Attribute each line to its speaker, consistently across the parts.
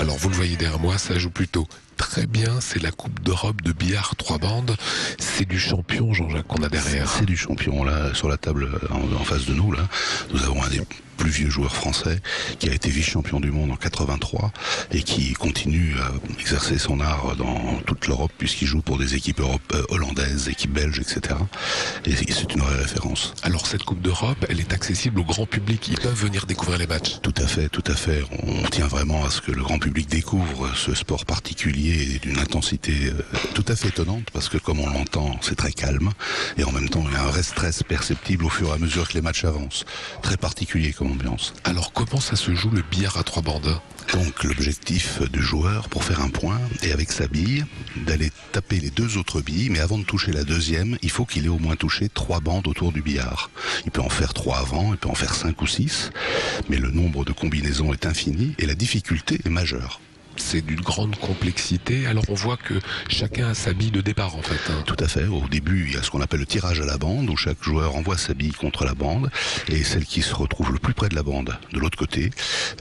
Speaker 1: Alors vous le voyez derrière moi, ça joue plutôt très bien. C'est la Coupe d'Europe de billard 3 bandes. C'est du champion, Jean-Jacques, qu'on a derrière.
Speaker 2: C'est du champion, là, sur la table en face de nous, là. Nous avons un des plus vieux joueurs français qui a été vice-champion du monde en 83 et qui continue à exercer son art dans toute l'Europe puisqu'il joue pour des équipes hollandaises, équipes belges, etc. Et c'est une vraie référence.
Speaker 1: Alors cette Coupe d'Europe, elle est accessible au grand public. Ils peuvent venir découvrir les matchs.
Speaker 2: Tout à fait, tout à fait. On tient vraiment à ce que le grand public découvre ce sport particulier et d'une intensité tout à fait étonnante parce que comme on l'entend, c'est très calme et en même temps il y a un vrai stress perceptible au fur et à mesure que les matchs avancent. Très particulier comme ambiance.
Speaker 1: Alors comment ça se joue le billard à 3 bandes ?
Speaker 2: Donc l'objectif du joueur pour faire un point est avec sa bille d'aller taper les 2 autres billes, mais avant de toucher la deuxième, il faut qu'il ait au moins touché 3 bandes autour du billard. Il peut en faire 3 avant, il peut en faire 5 ou 6, mais le nombre de combinaisons est infini et la difficulté est majeure.
Speaker 1: C'est d'une grande complexité. Alors on voit que chacun a sa bille de départ en fait.
Speaker 2: Tout à fait. Au début, il y a ce qu'on appelle le tirage à la bande, où chaque joueur envoie sa bille contre la bande, et celle qui se retrouve le plus près de la bande, de l'autre côté,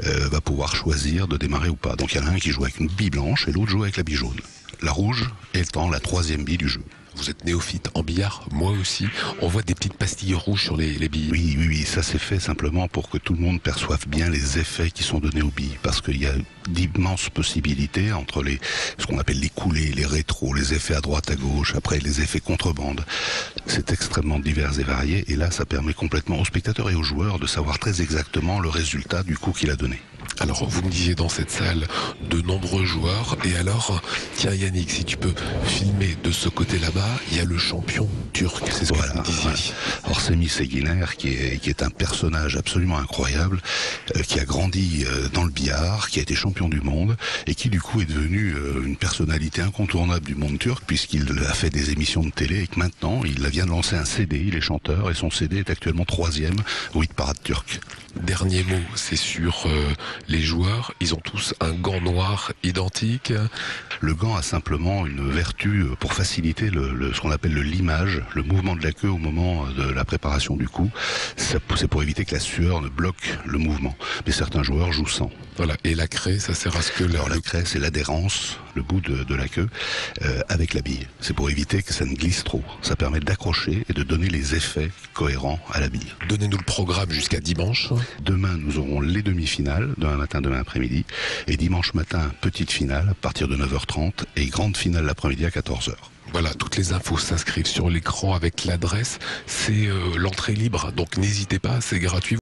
Speaker 2: va pouvoir choisir de démarrer ou pas. Donc il y en a un qui joue avec une bille blanche et l'autre joue avec la bille jaune. La rouge étant la 3e bille du jeu.
Speaker 1: Vous êtes néophyte en billard, moi aussi. On voit des petites pastilles rouges sur les billes.
Speaker 2: Oui, ça c'est fait simplement pour que tout le monde perçoive bien les effets qui sont donnés aux billes. Parce qu'il y a d'immenses possibilités entre ce qu'on appelle les coulées, les rétros, les effets à droite, à gauche, après les effets contrebande. C'est extrêmement divers et varié. Et là, ça permet complètement aux spectateurs et aux joueurs de savoir très exactement le résultat du coup qu'il a donné.
Speaker 1: Alors, vous me disiez dans cette salle de nombreux joueurs. Et alors, tiens Yannick, si tu peux filmer de ce côté là-bas, il y a le champion turc, c'est ce que vous me disiez.
Speaker 2: Alors Semih Seginer, qui est un personnage absolument incroyable, qui a grandi dans le billard, qui a été champion du monde, et qui du coup est devenu une personnalité incontournable du monde turc, puisqu'il a fait des émissions de télé, et que maintenant, il vient de lancer un CD, il est chanteur, et son CD est actuellement 3e au hit parade turc.
Speaker 1: Dernier mot, c'est sur les joueurs. Ils ont tous un gant noir identique.
Speaker 2: Le gant a simplement une vertu pour faciliter ce qu'on appelle le limage, le mouvement de la queue au moment de la préparation du coup. C'est pour éviter que la sueur ne bloque le mouvement. Mais certains joueurs jouent sans.
Speaker 1: Voilà. Et la craie, ça sert à ce que...
Speaker 2: Alors la craie, c'est l'adhérence, le bout de la queue, avec la bille. C'est pour éviter que ça ne glisse trop. Ça permet d'accrocher et de donner les effets cohérents à la bille.
Speaker 1: Donnez-nous le programme jusqu'à dimanche.
Speaker 2: Demain, nous aurons les demi-finales, demain matin, demain après-midi. Et dimanche matin, petite finale à partir de 9h30 et grande finale l'après-midi à 14h.
Speaker 1: Voilà, toutes les infos s'inscrivent sur l'écran avec l'adresse. C'est l'entrée libre, donc n'hésitez pas, c'est gratuit.